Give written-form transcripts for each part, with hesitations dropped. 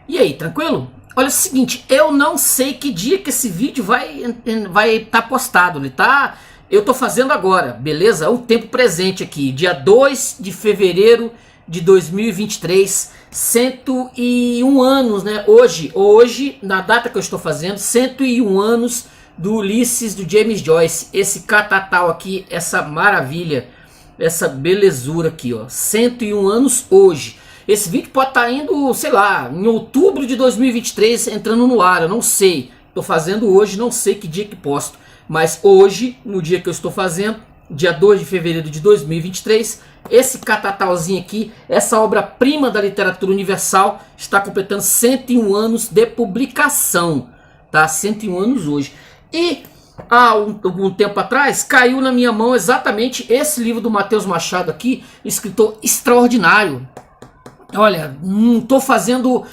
E aí, tranquilo? Olha o seguinte, eu não sei que dia que esse vídeo vai estar postado, ele tá? Eu tô fazendo agora, beleza? O tempo presente aqui, dia 2 de fevereiro de 2023, 101 anos, né? Hoje, na data que eu estou fazendo, 101 anos do Ulisses, do James Joyce, esse catatal aqui, essa maravilha, essa belezura aqui, ó, 101 anos hoje. Esse vídeo pode estar indo, sei lá, em outubro de 2023, entrando no ar, eu não sei. Estou fazendo hoje, não sei que dia que posto. Mas hoje, no dia que eu estou fazendo, dia 2 de fevereiro de 2023, esse catatalzinho aqui, essa obra-prima da literatura universal, está completando 101 anos de publicação. Tá? 101 anos hoje. E há algum tempo atrás, caiu na minha mão exatamente esse livro do Matheus Machado aqui, escritor extraordinário. Olha, não tô fazendo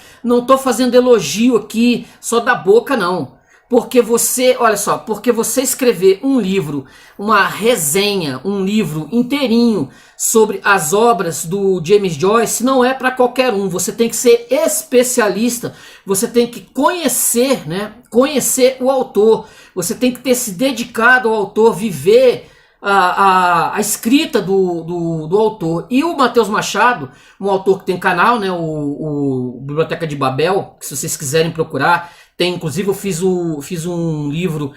elogio aqui só da boca não, porque você, olha só, porque você escrever um livro, uma resenha, um livro inteirinho sobre as obras do James Joyce não é para qualquer um. Você tem que ser especialista, você tem que conhecer, né? Conhecer o autor, você tem que ter se dedicado ao autor, viver a escrita do autor. E o Matheus Machado, um autor que tem canal, né, o Biblioteca de Babel, que se vocês quiserem procurar, tem, inclusive eu fiz um livro,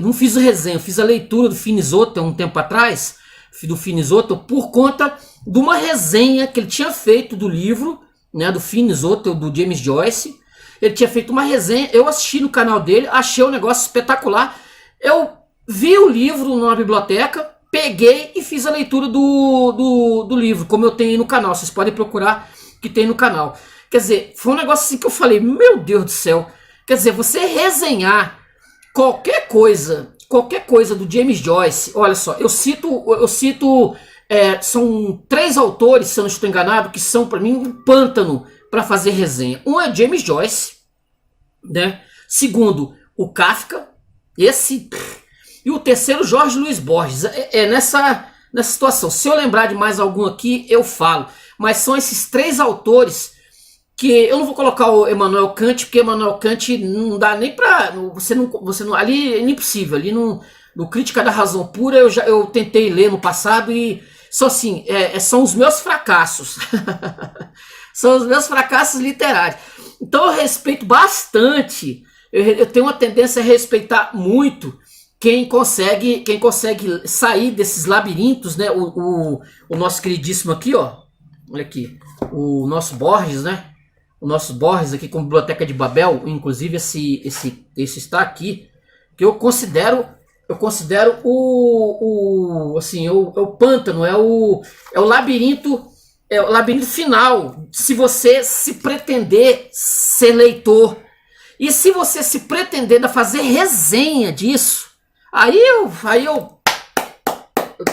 não fiz resenha, eu fiz a leitura do Finisoto um tempo atrás, do Finisoto, por conta de uma resenha que ele tinha feito do livro, né, do Finisoto, do James Joyce. Ele tinha feito uma resenha, eu assisti no canal dele, achei o negócio espetacular. Eu vi o livro numa biblioteca, peguei e fiz a leitura do livro, como eu tenho aí no canal. Vocês podem procurar que tem no canal. Quer dizer, foi um negócio assim que eu falei, meu Deus do céu. Quer dizer, você resenhar qualquer coisa do James Joyce, olha só, eu cito são 3 autores, se eu não estou enganado, que são para mim um pântano para fazer resenha. Um é James Joyce, né? Segundo, o Kafka, e o terceiro, Jorge Luiz Borges. Nessa situação. Se eu lembrar de mais algum aqui, eu falo. Mas são esses 3 autores que eu não vou colocar o Immanuel Kant, porque Immanuel Kant não dá nem pra... Você não, ali é impossível. Ali no Crítica da Razão Pura eu tentei ler no passado e só assim, são os meus fracassos. São os meus fracassos literários. Então eu respeito bastante. Eu tenho uma tendência a respeitar muito quem consegue sair desses labirintos, né? O nosso queridíssimo aqui, ó, olha aqui, o nosso Borges, né? O nosso Borges aqui com Biblioteca de Babel, inclusive esse está aqui, que eu considero o pântano, é o labirinto, final. Se você se pretender ser leitor e se você se pretender fazer resenha disso, Aí eu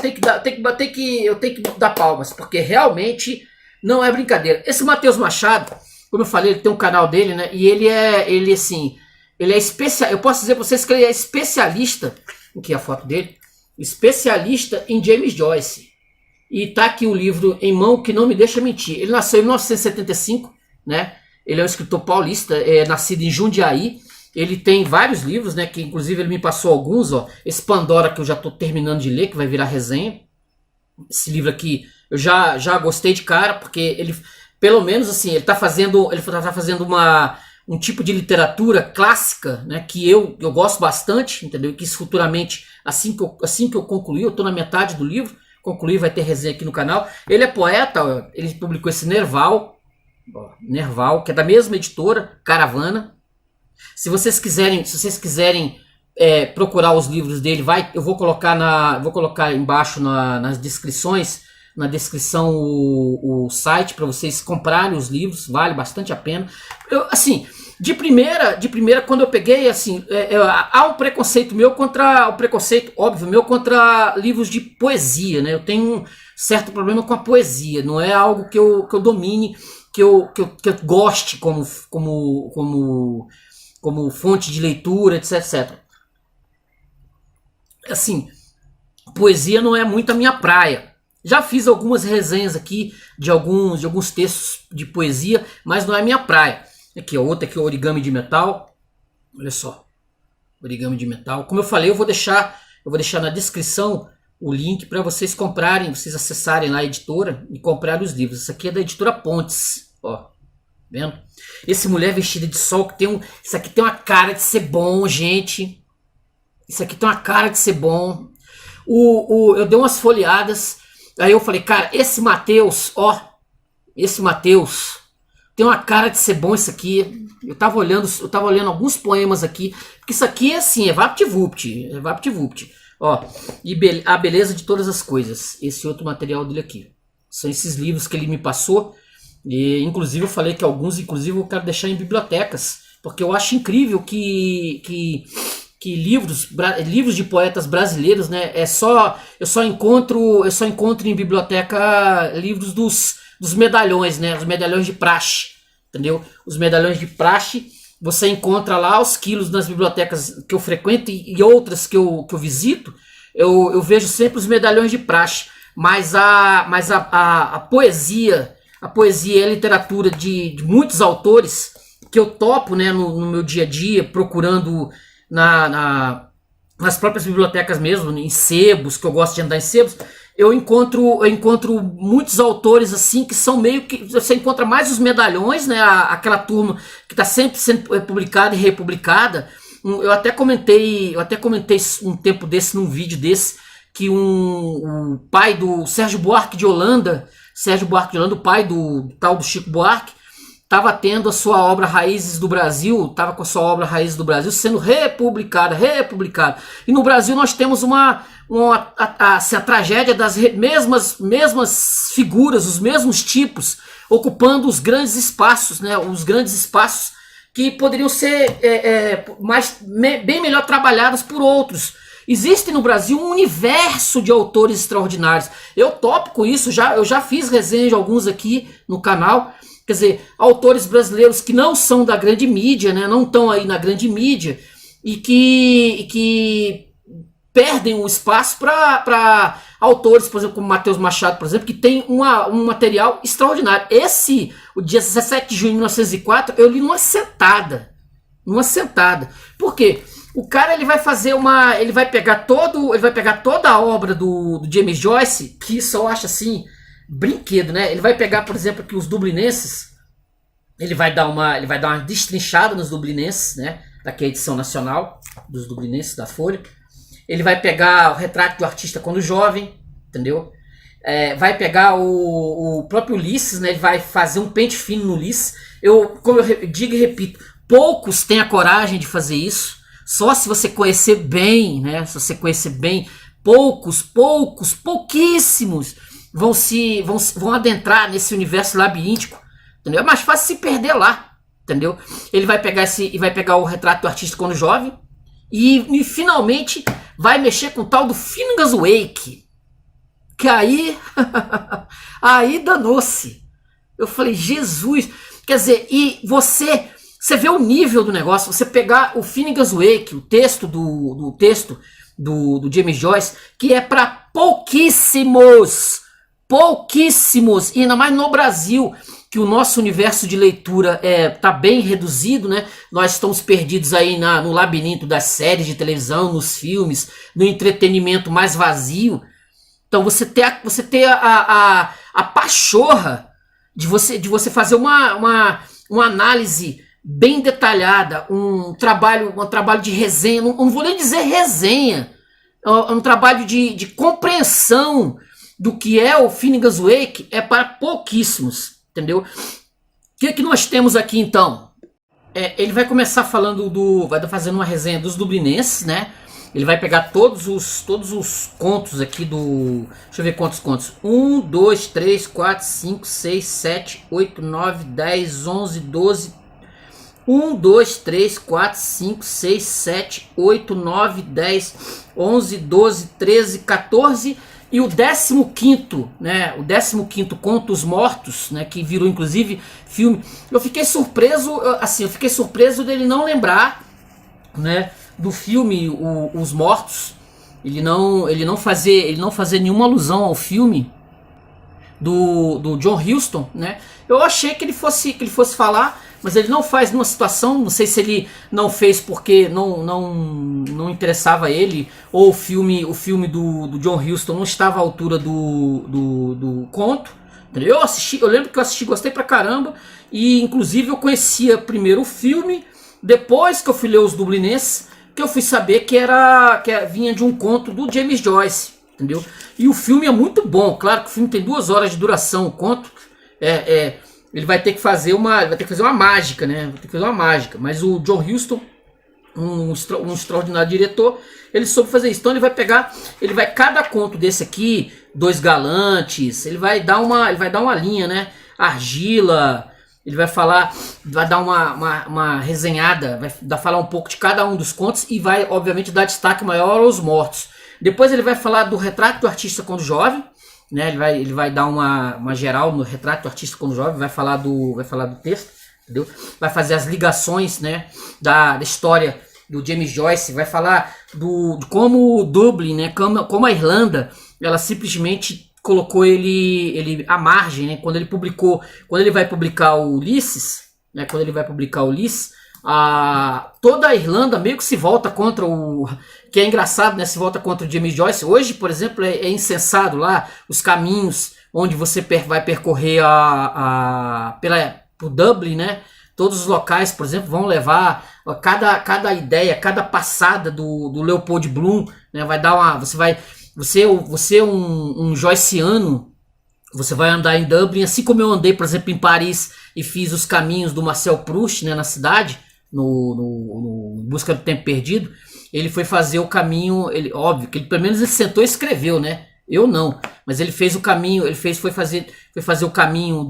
tenho que dar palmas, porque realmente não é brincadeira. Esse Matheus Machado, como eu falei, ele tem um canal dele, né? E ele é especial. Eu posso dizer para vocês que ele é especialista, aqui é a foto dele, especialista em James Joyce. E tá aqui o livro em mão que não me deixa mentir. Ele nasceu em 1975, né? Ele é um escritor paulista, nascido em Jundiaí. Ele tem vários livros, né, que inclusive ele me passou alguns, ó. Esse Pandora que eu já estou terminando de ler, que vai virar resenha. Esse livro aqui eu já gostei de cara, porque ele, pelo menos assim, ele tá fazendo um tipo de literatura clássica, né, que eu gosto bastante, entendeu? E que futuramente, assim que eu concluir, eu estou na metade do livro, concluir, vai ter resenha aqui no canal. Ele é poeta, ó, ele publicou esse Nerval, que é da mesma editora, Caravana. Se vocês quiserem procurar os livros dele, eu vou colocar embaixo na descrição o site para vocês comprarem os livros, vale bastante a pena. Assim, de primeira, quando eu peguei, assim, há um preconceito meu contra livros de poesia, né? Eu tenho um certo problema com a poesia, não é algo que eu domine, que eu goste como fonte de leitura, etc. Assim, poesia não é muito a minha praia. Já fiz algumas resenhas aqui de alguns textos de poesia, mas não é a minha praia. Aqui, ó, outra aqui, origami de metal. Olha só, origami de metal. Como eu falei, eu vou deixar na descrição o link para vocês comprarem, vocês acessarem lá a editora e comprarem os livros. Isso aqui é da editora Pontes, ó, vendo? Esse Mulher Vestida de Sol que isso aqui tem uma cara de ser bom, gente. Isso aqui tem uma cara de ser bom. Eu dei umas folheadas, aí eu falei, cara, esse Mateus, ó, esse Mateus tem uma cara de ser bom isso aqui. Eu tava olhando alguns poemas aqui, porque isso aqui é assim, é vapt-vupt, ó, e a beleza de todas as coisas. Esse outro material dele aqui. São esses livros que ele me passou, e inclusive eu falei que alguns, inclusive eu quero deixar em bibliotecas, porque eu acho incrível que livros de poetas brasileiros, né, eu só encontro em biblioteca livros dos medalhões, né, os medalhões de praxe, entendeu? Os medalhões de praxe você encontra lá aos quilos nas bibliotecas que eu frequento e outras que eu visito, eu vejo sempre os medalhões de praxe, mas a poesia e a literatura de muitos autores que eu topo, né, no meu dia a dia, procurando nas próprias bibliotecas mesmo, em sebos, que eu gosto de andar em sebos, eu encontro muitos autores assim que são meio que... Você encontra mais os medalhões, né, aquela turma que está sempre sendo publicada e republicada. Eu até comentei um tempo desse, num vídeo desse, que um pai do Sérgio Buarque de Holanda, o pai do tal do Chico Buarque, estava tendo a sua obra Raízes do Brasil, estava com a sua obra Raízes do Brasil sendo republicada. E no Brasil nós temos a tragédia das mesmas figuras, os mesmos tipos, ocupando os grandes espaços, né? Os grandes espaços que poderiam ser bem melhor trabalhados por outros. Existe no Brasil um universo de autores extraordinários. Eu topo com isso, eu já fiz resenha de alguns aqui no canal. Quer dizer, autores brasileiros que não são da grande mídia, né, não estão aí na grande mídia, e que perdem o espaço para autores, por exemplo, como Matheus Machado, por exemplo, que tem um material extraordinário. O dia 17 de junho de 1904, eu li numa sentada. Por quê? O cara ele vai pegar toda a obra do James Joyce, que isso eu acho assim brinquedo, né? Ele vai pegar, por exemplo, aqui os dublinenses, ele vai dar uma destrinchada nos dublinenses, né? Daqui a edição nacional dos dublinenses da Folha. Ele vai pegar o retrato do artista quando jovem, entendeu? Vai pegar o próprio Ulisses, né? Ele vai fazer um pente fino no Ulisses. Como eu digo e repito, poucos têm a coragem de fazer isso. Só se você conhecer bem, né? Se você conhecer bem, pouquíssimos vão adentrar nesse universo labiríntico, entendeu? É mais fácil se perder lá, entendeu? Ele vai pegar o retrato do artista quando jovem e finalmente vai mexer com o tal do Finnegan's Wake, que aí danou-se. Eu falei, Jesus, quer dizer, e você vê o nível do negócio. Você pegar o Finnegan's Wake, o texto do James Joyce, que é para pouquíssimos, e ainda mais no Brasil, que o nosso universo de leitura tá bem reduzido, né? Nós estamos perdidos aí no labirinto das séries de televisão, nos filmes, no entretenimento mais vazio. Então você ter a pachorra de você fazer uma análise bem detalhada, um trabalho de resenha, não vou nem dizer resenha, um trabalho de compreensão do que é o Finnegan's Wake é para pouquíssimos, entendeu? O que nós temos aqui então? Ele vai começar falando vai fazendo uma resenha dos dublinenses, né? Ele vai pegar todos os contos aqui deixa eu ver quantos contos. 1, 2, 3, 4, 5, 6, 7, 8, 9, 10, 11, 12. 1, 2, 3, 4, 5, 6, 7, 8, 9, 10, 11, 12, 13, 14 e o 15º, né? O 15º Conto Os Mortos, né? Que virou inclusive filme. Eu fiquei surpreso dele não lembrar, né? Do filme Os Mortos. Ele não fazer nenhuma alusão ao filme do John Huston, né? Eu achei que ele fosse falar, mas ele não faz numa situação, não sei se ele não fez porque não interessava a ele, ou o filme do John Huston não estava à altura do conto. Entendeu? Eu lembro que eu assisti, gostei pra caramba, e inclusive eu conhecia primeiro o filme, depois que eu fui ler os Dublinenses, que eu fui saber que vinha de um conto do James Joyce, entendeu? E o filme é muito bom, claro que o filme tem 2 horas de duração, o conto ele vai ter que fazer uma mágica, né? Vai ter que fazer uma mágica, mas o John Huston, um extraordinário diretor, ele soube fazer isso. Então ele vai cada conto desse aqui, Dois Galantes, ele vai dar uma linha, né? Argila, ele vai dar uma resenhada, vai falar um pouco de cada um dos contos e vai, obviamente, dar destaque maior aos mortos. Depois ele vai falar do retrato do artista quando jovem, né? Ele vai dar uma geral no retrato do artista quando jovem, vai falar do texto, entendeu? Vai fazer as ligações, né, da história do James Joyce, vai falar de como Dublin, né, como a Irlanda, ela simplesmente colocou ele à margem, né? Quando ele vai publicar o Ulisses, né, toda a Irlanda meio que se volta contra que é engraçado, né? Se volta contra o James Joyce. Hoje, por exemplo, é insensado lá os caminhos onde você vai percorrer por Dublin, né? Todos os locais, por exemplo, vão levar cada ideia, cada passada do Leopold Bloom, né? Vai dar você é um joyciano, você vai andar em Dublin, assim como eu andei, por exemplo, em Paris e fiz os caminhos do Marcel Proust, né, na cidade, no Busca do Tempo Perdido. Ele foi fazer o caminho, óbvio que pelo menos ele sentou e escreveu, né? Eu não, mas ele fez o caminho, foi fazer o caminho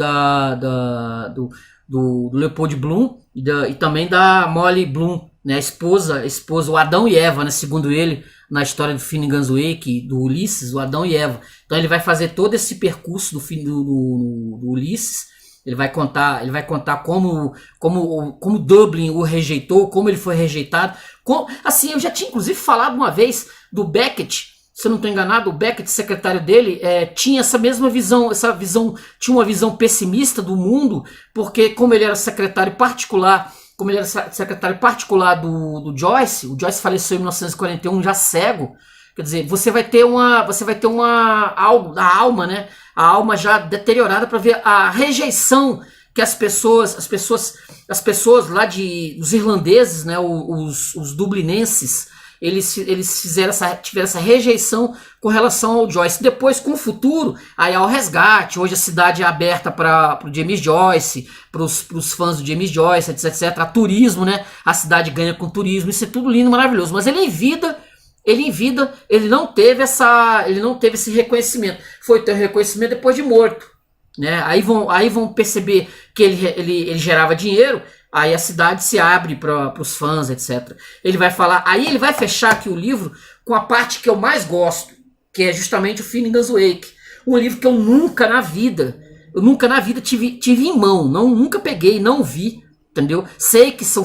do Leopold Bloom e também da Molly Bloom, né? A esposa, o Adão e Eva, né? Segundo ele, na história do Finnegan's Wake, do Ulisses, o Adão e Eva. Então ele vai fazer todo esse percurso do Ulisses. Ele vai contar como Dublin o rejeitou, como ele foi rejeitado. Assim, eu já tinha inclusive falado uma vez do Beckett, se eu não estou enganado, o Beckett, secretário dele, tinha essa mesma visão, tinha uma visão pessimista do mundo, porque como ele era secretário particular do Joyce, o Joyce faleceu em 1941 já cego. Quer dizer, você vai ter a alma, né? A alma já deteriorada para ver a rejeição que as pessoas lá os irlandeses, né? Os dublinenses, eles tiveram essa rejeição com relação ao Joyce. Depois, com o futuro, aí há o resgate. Hoje a cidade é aberta para o James Joyce, para os fãs do James Joyce, etc. A turismo, né? A cidade ganha com turismo. Isso é tudo lindo, maravilhoso. Mas ele em vida, ele não teve esse reconhecimento. Foi ter o reconhecimento depois de morto, né? Aí vão perceber que ele gerava dinheiro. Aí a cidade se abre para os fãs, etc. Ele vai fechar aqui o livro com a parte que eu mais gosto, que é justamente o Finnegan's Wake. Um livro que eu nunca na vida tive em mão, nunca peguei, não vi, entendeu? Sei que são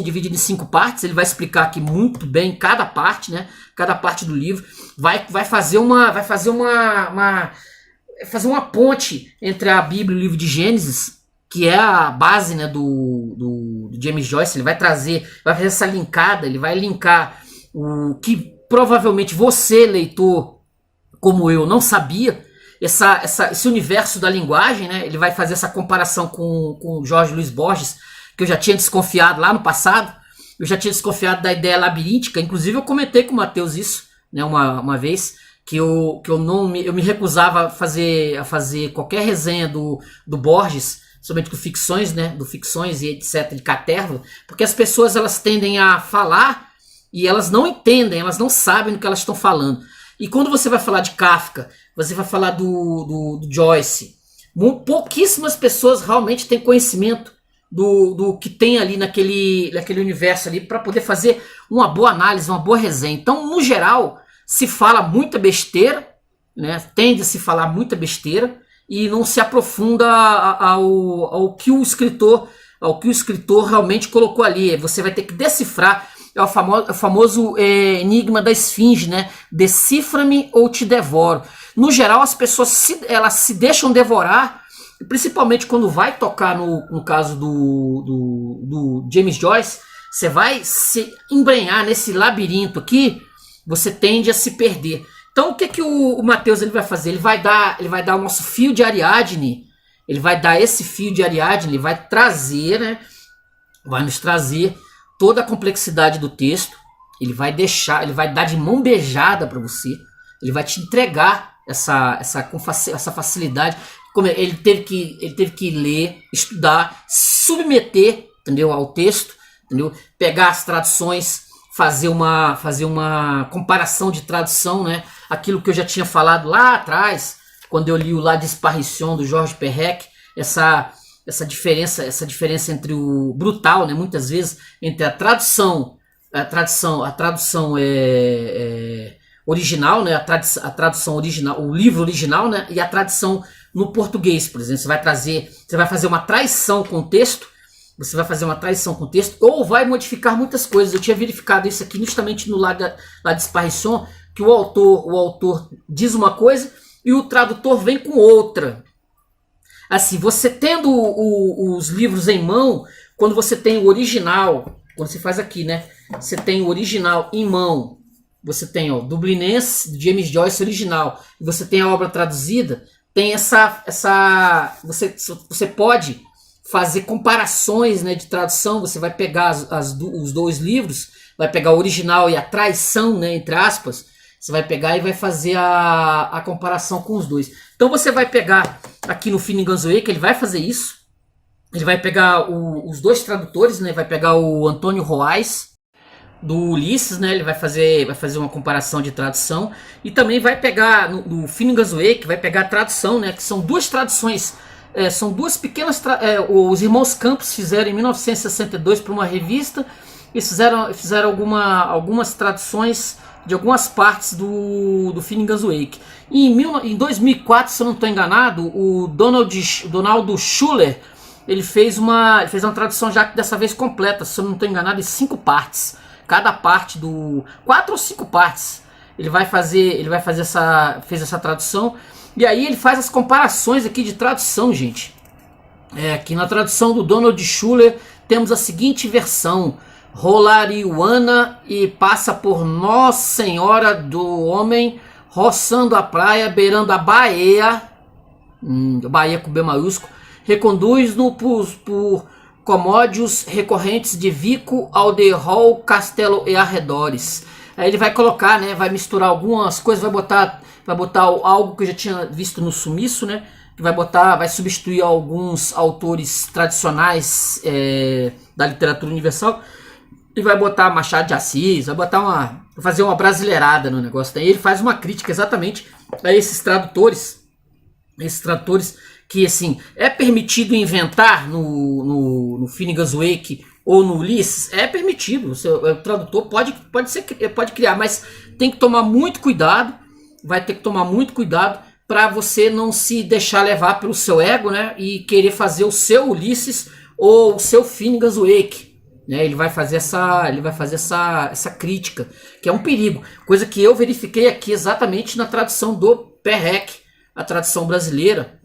dividido em 5 partes. Ele vai explicar aqui muito bem cada parte, né? Cada parte do livro. Vai fazer uma ponte entre a Bíblia e o livro de Gênesis, que é a base, né, do James Joyce. Ele vai fazer essa linkada, ele vai linkar o que provavelmente você, leitor, como eu, não sabia, esse universo da linguagem, né? Ele vai fazer essa comparação com o Jorge Luiz Borges, que eu já tinha desconfiado lá no passado. Eu já tinha desconfiado da ideia labiríntica, inclusive eu comentei com o Matheus isso, né, uma vez, que eu me recusava a fazer qualquer resenha do Borges, somente do ficções, né, do ficções e etc, de Caterva, porque as pessoas elas tendem a falar e elas não entendem, elas não sabem do que elas estão falando. E quando você vai falar de Kafka, você vai falar do Joyce, pouquíssimas pessoas realmente têm conhecimento do que tem ali naquele universo ali para poder fazer uma boa análise, uma boa resenha. Então, no geral, se fala muita besteira, né, tende a se falar muita besteira, e não se aprofunda ao que o escritor realmente colocou ali. Você vai ter que decifrar, é o famoso enigma da esfinge, né? Decifra-me ou te devoro. No geral, as pessoas elas se deixam devorar e principalmente quando vai tocar no caso do James Joyce, você vai se embrenhar nesse labirinto aqui, você tende a se perder. Então o que que o Mateus ele vai fazer? Ele vai dar o nosso fio de Ariadne, ele vai dar esse fio de Ariadne, ele vai trazer, né? Vai nos trazer toda a complexidade do texto, ele vai dar de mão beijada para você, ele vai te entregar essa facilidade. Como ele teve que ler, estudar, submeter, entendeu, ao texto, entendeu? Pegar as traduções, fazer uma comparação de tradução, né? Aquilo que eu já tinha falado lá atrás, quando eu li o La Disparition do Georges Perec, essa diferença entre o brutal, né? Muitas vezes entre a tradução original, né? A tradução original, o livro original, né? E a tradução no português, por exemplo. Você vai fazer uma traição com o texto. Você vai fazer uma traição com o texto ou vai modificar muitas coisas. Eu tinha verificado isso aqui justamente no La Disparition, que o autor diz uma coisa e o tradutor vem com outra. Assim, você tendo os livros em mão, quando você tem o original, quando você faz aqui, né? Você tem o original em mão, você tem o Dublinense, do James Joyce original, e você tem a obra traduzida, tem você pode fazer comparações, né, de tradução. Você vai pegar os dois livros, vai pegar o original e a traição, né, entre aspas, você vai pegar e vai fazer a comparação com os dois. Então você vai pegar aqui no Finnegan's Wake, ele vai fazer isso, ele vai pegar os dois tradutores, né, vai pegar o Antônio Roais do Ulisses, né, ele vai fazer uma comparação de tradução, e também vai pegar no Finnegan's Wake, vai pegar a tradução, né, que são duas traduções. São duas pequenas. Os irmãos Campos fizeram em 1962 para uma revista. Eles fizeram algumas traduções de algumas partes do Finnegan's Wake. E em 2004, se eu não estou enganado, o Donald Schuller ele fez uma tradução já dessa vez completa, se eu não estou enganado, em 5 partes. Cada parte 4 ou 5 partes. Fez essa tradução. E aí ele faz as comparações aqui de tradução, gente. Aqui na tradução do Donald Schuller temos a seguinte versão: Rolariuana e passa por Nossa Senhora do Homem, roçando a praia, beirando a Bahia, Bahia com B maiúsculo, reconduz-no por comódios recorrentes de Vico, Alderhol, Castelo e arredores. Aí ele vai colocar, né, vai misturar algumas coisas, vai botar algo que eu já tinha visto no Sumiço, né? Que vai substituir alguns autores tradicionais da literatura universal e vai botar Machado de Assis, vai fazer uma brasileirada no negócio. Daí ele faz uma crítica exatamente a esses tradutores que, assim, é permitido inventar no Finnegan's Wake ou no Ulisses, é permitido. O tradutor pode criar, mas tem que tomar muito cuidado. Vai ter que tomar muito cuidado para você não se deixar levar pelo seu ego, né, e querer fazer o seu Ulisses ou o seu Finnegan's Wake, né? Ele vai fazer essa crítica, que é um perigo, coisa que eu verifiquei aqui exatamente na tradução do Perec, a tradução brasileira,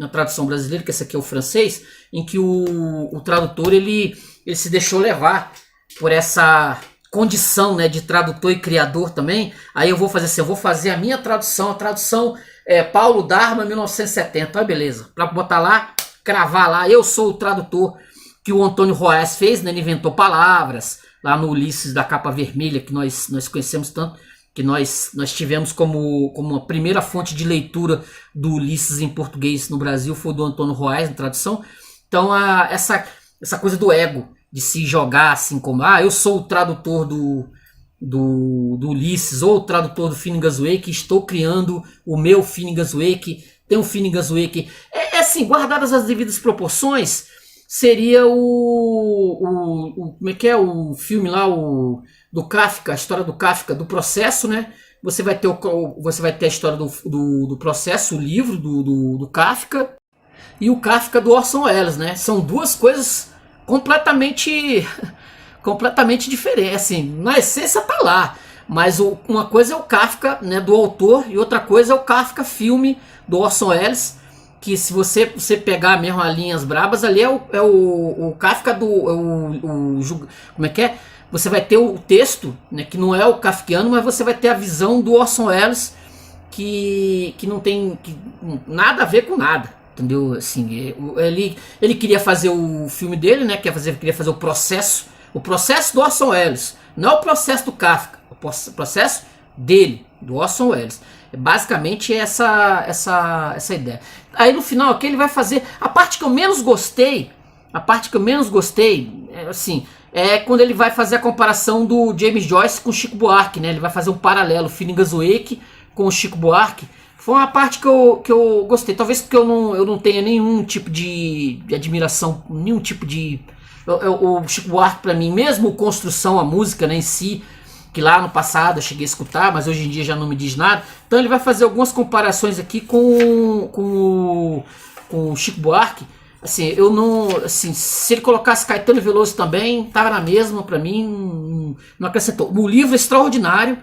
que esse aqui é o francês, em que o tradutor ele se deixou levar por essa condição, né, de tradutor e criador também. Aí eu vou fazer a minha tradução, Paulo Dharma 1970, beleza, para botar lá, cravar lá, eu sou o tradutor, que o Antônio Roas fez, né, ele inventou palavras lá no Ulisses da capa vermelha, que nós conhecemos tanto, que nós tivemos como a primeira fonte de leitura do Ulisses em português no Brasil, foi do Antônio Roas na tradução. Então essa coisa do ego, de se jogar assim como, eu sou o tradutor do Ulisses, ou o tradutor do Finnegan's Wake, estou criando o meu Finnegan's Wake, tem um Finnegan's Wake. Assim, guardadas as devidas proporções, seria como é que é o filme lá, do Kafka, a história do Kafka, do processo, né? Você vai ter a história do processo, o livro do Kafka, e o Kafka do Orson Welles, né? São duas coisas completamente diferentes, assim, na essência tá lá, mas uma coisa é o Kafka, né, do autor, e outra coisa é o Kafka filme do Orson Welles, que se você pegar mesmo as linhas brabas, ali é o Kafka como é que é? Você vai ter o texto, né, que não é o kafkiano, mas você vai ter a visão do Orson Welles, que não tem nada a ver com nada, entendeu? Assim, ele queria fazer o filme dele, né, queria fazer o processo do Orson Welles, não é o processo do Kafka, o processo dele, do Orson Welles. Basicamente essa ideia. Aí no final aqui ele vai fazer a parte que eu menos gostei, assim, é quando ele vai fazer a comparação do James Joyce com o Chico Buarque, né? Ele vai fazer um paralelo, Finnegan's Wake com o Chico Buarque. Foi uma parte que eu gostei. Talvez porque eu não tenha nenhum tipo de admiração, nenhum tipo de... O Chico Buarque, para mim, mesmo construção, a música, né, em si, que lá no passado eu cheguei a escutar, mas hoje em dia já não me diz nada. Então ele vai fazer algumas comparações aqui com o Chico Buarque. Assim, eu não... Assim, se ele colocasse Caetano Veloso também, tava na mesma, pra mim, não acrescentou. O livro é extraordinário,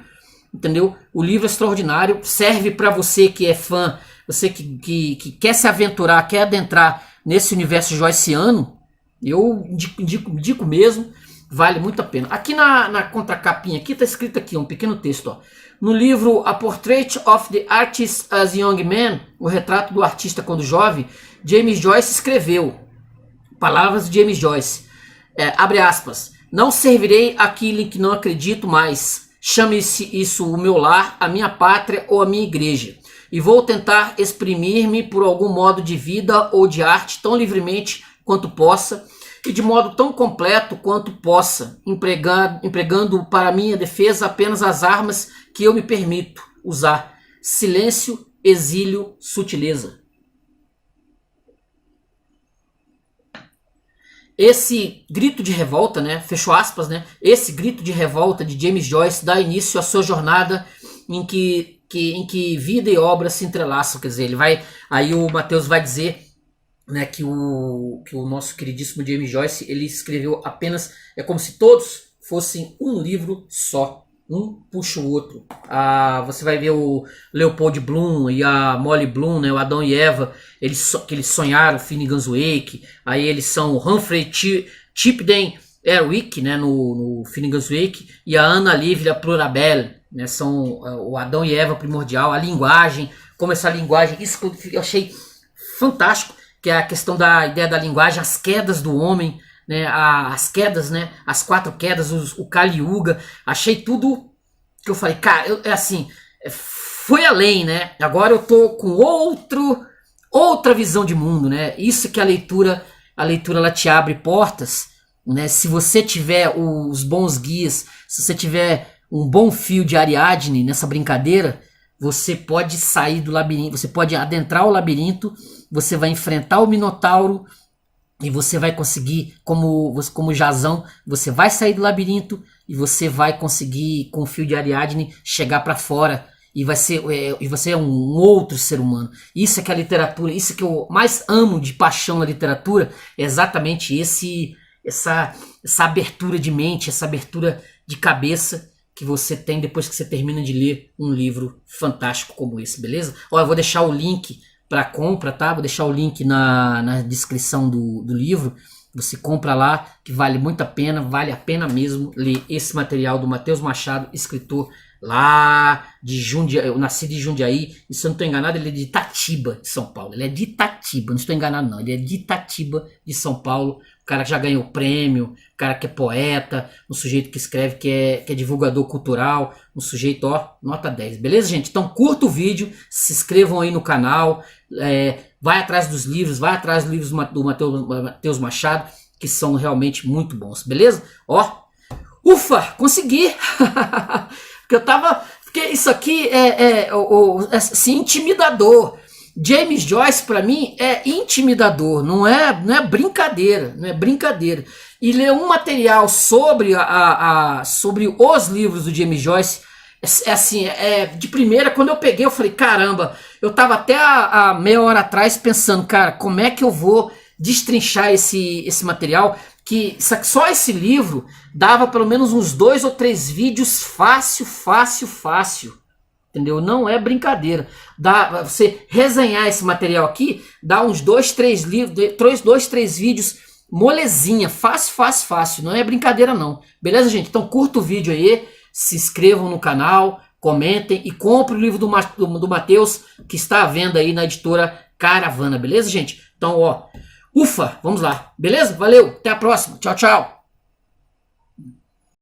entendeu? O livro é extraordinário, serve pra você que é fã, você que quer se aventurar, quer adentrar nesse universo joyciano, eu indico mesmo, vale muito a pena. Aqui na contracapinha aqui tá escrito aqui, um pequeno texto, ó. No livro A Portrait of the Artist as Young Man, o retrato do artista quando jovem, James Joyce escreveu, palavras de James Joyce, abre aspas, não servirei aquilo em que não acredito mais, chame-se isso o meu lar, a minha pátria ou a minha igreja, e vou tentar exprimir-me por algum modo de vida ou de arte tão livremente quanto possa, e de modo tão completo quanto possa, empregando para minha defesa apenas as armas que eu me permito usar, silêncio, exílio, sutileza. Esse grito de revolta, né, fechou aspas, né, esse grito de revolta de James Joyce dá início à sua jornada em que vida e obra se entrelaçam, quer dizer, aí o Mateus vai dizer, né, que o nosso queridíssimo James Joyce, ele escreveu apenas, é como se todos fossem um livro só, um puxa o outro. Você vai ver o Leopold Bloom e a Molly Bloom, né, o Adão e Eva, que eles sonharam Finnegan's Wake, aí eles são o Humphrey Chipden Erwick, né, no Finnegan's Wake, e a Ana Lívia Plurabelle, né, são o Adão e Eva primordial, a linguagem, como essa linguagem, isso que eu achei fantástico, que é a questão da ideia da linguagem, as quedas do homem, né, as quedas, né, as 4 quedas, o Kali Yuga, achei tudo que eu falei, cara, foi além, né, agora eu tô com outra visão de mundo, né, isso que a leitura ela te abre portas, né, se você tiver os bons guias, se você tiver um bom fio de Ariadne nessa brincadeira, você pode sair do labirinto, você pode adentrar o labirinto, você vai enfrentar o Minotauro e você vai conseguir, como Jazão, você vai sair do labirinto e você vai conseguir, com o fio de Ariadne, chegar para fora e você é um outro ser humano. Isso é que a literatura, isso que eu mais amo de paixão na literatura, é exatamente essa abertura de mente, essa abertura de cabeça que você tem depois que você termina de ler um livro fantástico como esse, beleza? Ó, eu vou deixar o link para compra, tá? Vou deixar o link na descrição do livro. Você compra lá, que vale muito a pena, vale a pena mesmo ler esse material do Matheus Machado, escritor lá de Jundiaí, eu nasci de Jundiaí, e se eu não estou enganado, ele é de Itatiba, de São Paulo. Ele é de Itatiba, não estou enganado não, ele é de Itatiba, de São Paulo. O cara que já ganhou prêmio, o cara que é poeta, um sujeito que escreve, que é divulgador cultural, um sujeito, ó, nota 10, beleza, gente? Então curta o vídeo, se inscrevam aí no canal, vai atrás dos livros, vai atrás dos livros do Matheus Machado, que são realmente muito bons, beleza? Ó, ufa, consegui! Porque porque isso aqui é assim, intimidador. James Joyce para mim é intimidador, não é brincadeira, não é brincadeira. E ler um material sobre sobre os livros do James Joyce de primeira, quando eu peguei eu falei, caramba, eu tava até há meia hora atrás pensando, cara, como é que eu vou destrinchar esse material, que só esse livro dava pelo menos uns 2 ou 3 vídeos fácil, entendeu? Não é brincadeira. Dá você resenhar esse material aqui, dá uns 2, 3 livros, 2, 3 vídeos, molezinha, fácil, não é brincadeira não. Beleza, gente? Então curta o vídeo aí, se inscrevam no canal, comentem e compre o livro do Matheus, que está à venda aí na editora Caravana, beleza, gente? Então, ó, ufa, vamos lá, beleza? Valeu, até a próxima, tchau, tchau.